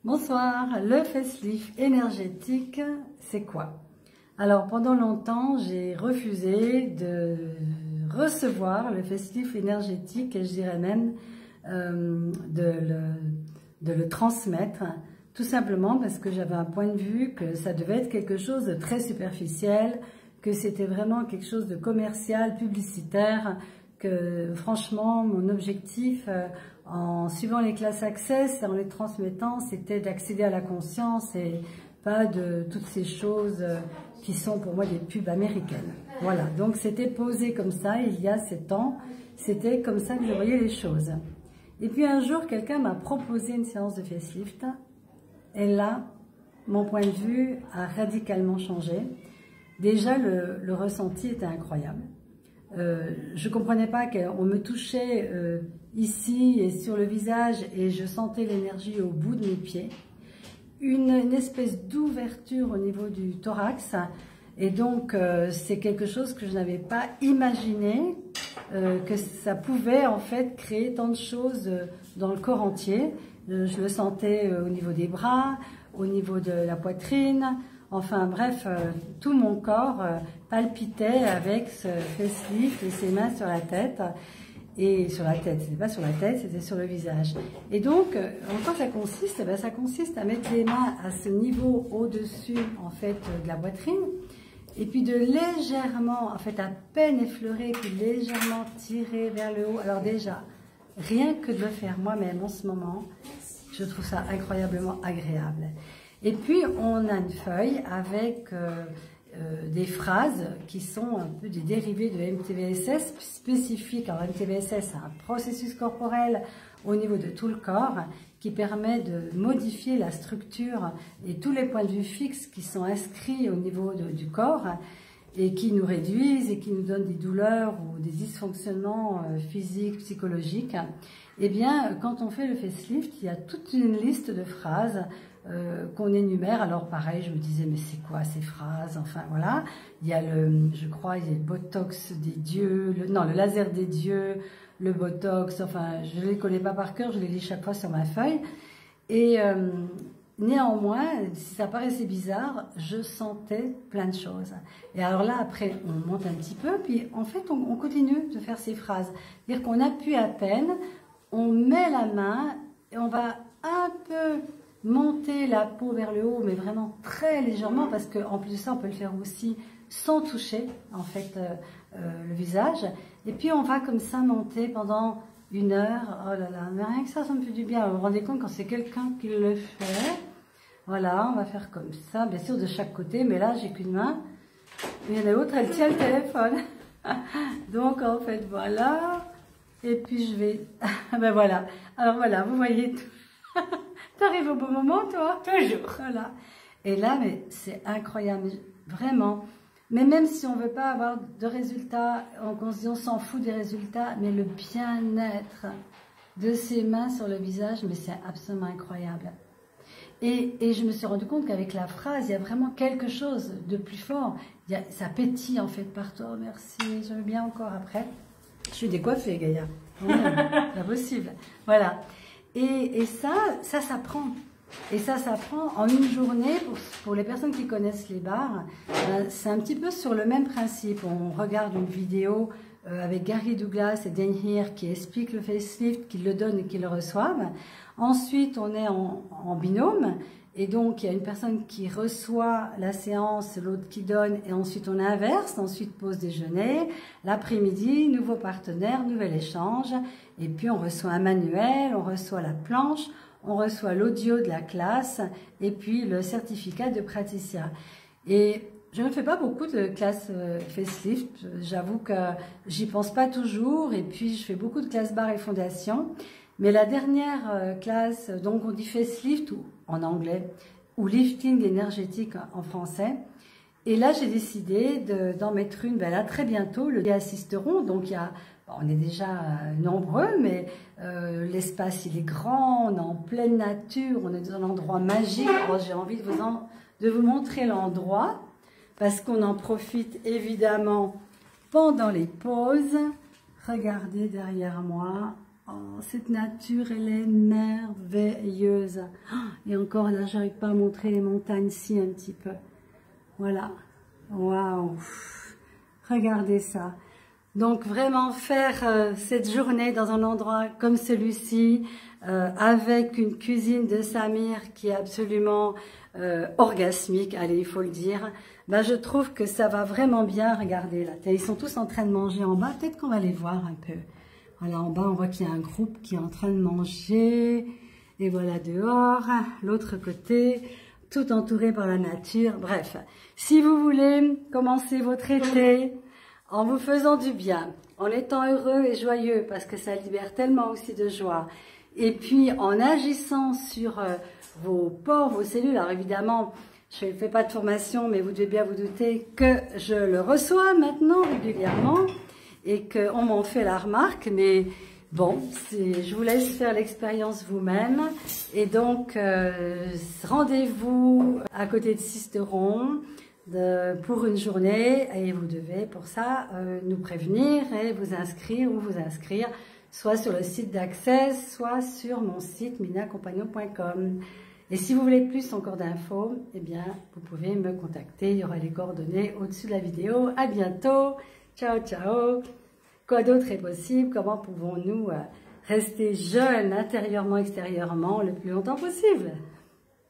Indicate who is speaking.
Speaker 1: Bonsoir, le facelift énergétique, c'est quoi? Alors pendant longtemps, j'ai refusé de recevoir le facelift énergétique et je dirais même de le transmettre, tout simplement parce que j'avais un point de vue que ça devait être quelque chose de très superficiel, que c'était vraiment quelque chose de commercial, publicitaire, que franchement mon objectif en suivant les classes Access, en les transmettant, c'était d'accéder à la conscience et pas de toutes ces choses qui sont pour moi des pubs américaines. Voilà, donc c'était posé comme ça il y a 7 ans, c'était comme ça que je voyais les choses. Et puis un jour, quelqu'un m'a proposé une séance de facelift et là, mon point de vue a radicalement changé. Déjà, le ressenti était incroyable. Je ne comprenais pas qu'on me touchait ici et sur le visage et je sentais l'énergie au bout de mes pieds. Une espèce d'ouverture au niveau du thorax et donc c'est quelque chose que je n'avais pas imaginé que ça pouvait en fait créer tant de choses dans le corps entier. Je le sentais au niveau des bras, au niveau de la poitrine. Enfin bref, tout mon corps palpitait avec ce facelift et ses mains sur la tête. Et sur la tête, c'était pas sur la tête, c'était sur le visage. Et donc, en quoi ça consiste? Ben, ça consiste à mettre les mains à ce niveau au-dessus, en fait, de la poitrine. Et puis de légèrement, en fait, à peine effleurer, puis légèrement tirer vers le haut. Alors déjà, rien que de le faire moi-même en ce moment, je trouve ça incroyablement agréable. Et puis, on a une feuille avec des phrases qui sont un peu des dérivés de MTVSS spécifiques. Alors, MTVSS, c'est un processus corporel au niveau de tout le corps qui permet de modifier la structure et tous les points de vue fixes qui sont inscrits au niveau du corps et qui nous réduisent et qui nous donnent des douleurs ou des dysfonctionnements physiques, psychologiques. Eh bien, quand on fait le facelift, il y a toute une liste de phrases qu'on énumère. Alors pareil, je me disais, mais c'est quoi ces phrases? Enfin voilà, il y a je crois, il y a le botox des dieux, le laser des dieux, le botox, enfin je ne les connais pas par cœur, je les lis chaque fois sur ma feuille. Et néanmoins, si ça paraissait bizarre, je sentais plein de choses. Et alors là, après, on monte un petit peu, puis en fait, on continue de faire ces phrases. C'est-à-dire qu'on appuie à peine, on met la main, et on va un peu monter la peau vers le haut, mais vraiment très légèrement, parce qu'en plus de ça, on peut le faire aussi sans toucher, en fait, le visage. Et puis, on va comme ça monter pendant 1 heure. Oh là là, mais rien que ça me fait du bien. Vous vous rendez compte quand c'est quelqu'un qui le fait. Voilà, on va faire comme ça, bien sûr de chaque côté, mais là, j'ai qu'une main. Et l'autre, elle tient le téléphone. Donc, en fait, voilà. Et puis, je vais... ben voilà. Alors, voilà, vous voyez tout. T'arrives au bon moment, toi?
Speaker 2: Toujours.
Speaker 1: Voilà. Et là, mais c'est incroyable, vraiment. Mais même si on ne veut pas avoir de résultats, on s'en fout des résultats, mais le bien-être de ses mains sur le visage, mais c'est absolument incroyable. Et je me suis rendu compte qu'avec la phrase, il y a vraiment quelque chose de plus fort. Ça pétille en fait partout. Oh, merci, je veux bien encore après. Je suis décoiffée, Gaïa. C'est pas possible. Voilà. Et ça s'apprend. Et ça s'apprend en une journée. Pour les personnes qui connaissent les bars, c'est un petit peu sur le même principe. On regarde une vidéo avec Gary Douglas et Dan Heer qui expliquent le facelift, qui le donnent et qui le reçoivent. Ensuite, on est en binôme. Et donc, il y a une personne qui reçoit la séance, l'autre qui donne, et ensuite on inverse, ensuite pause déjeuner, l'après-midi, nouveau partenaire, nouvel échange, et puis on reçoit un manuel, on reçoit la planche, on reçoit l'audio de la classe, et puis le certificat de praticien. Et je ne fais pas beaucoup de classes facelift, j'avoue que j'y pense pas toujours, et puis je fais beaucoup de classes bar et fondation. Mais la dernière classe, donc on dit facelift en anglais, ou lifting énergétique en français. Et là, j'ai décidé d'en mettre une, ben là, très bientôt, les assisteront. Donc, on est déjà nombreux, mais l'espace, il est grand, on est en pleine nature, on est dans un endroit magique. Alors, j'ai envie de vous montrer l'endroit, parce qu'on en profite évidemment pendant les pauses. Regardez derrière moi. Oh, cette nature, elle est merveilleuse. Et encore là, j'arrive pas à montrer les montagnes ci un petit peu. Voilà. Waouh. Regardez ça. Donc vraiment faire cette journée dans un endroit comme celui-ci, avec une cuisine de Samir qui est absolument orgasmique, allez, il faut le dire, ben, je trouve que ça va vraiment bien. Regardez là, ils sont tous en train de manger en bas, peut-être qu'on va les voir un peu. Voilà, en bas, on voit qu'il y a un groupe qui est en train de manger. Et voilà dehors, l'autre côté, tout entouré par la nature. Bref, si vous voulez commencer votre été en vous faisant du bien, en étant heureux et joyeux, parce que ça libère tellement aussi de joie, et puis en agissant sur vos pores, vos cellules. Alors évidemment, je ne fais pas de formation, mais vous devez bien vous douter que je le reçois maintenant régulièrement, et qu'on m'en fait la remarque, mais bon, je vous laisse faire l'expérience vous-même. Et donc, rendez-vous à côté de Sisteron pour une journée, et vous devez pour ça nous prévenir et vous inscrire ou vous inscrire, soit sur le site d'Access, soit sur mon site minacompagnon.com. Et si vous voulez plus encore d'infos, eh bien, vous pouvez me contacter, il y aura les coordonnées au-dessus de la vidéo. À bientôt! Ciao, ciao. Quoi d'autre est possible? Comment pouvons-nous rester jeunes intérieurement, extérieurement le plus longtemps possible?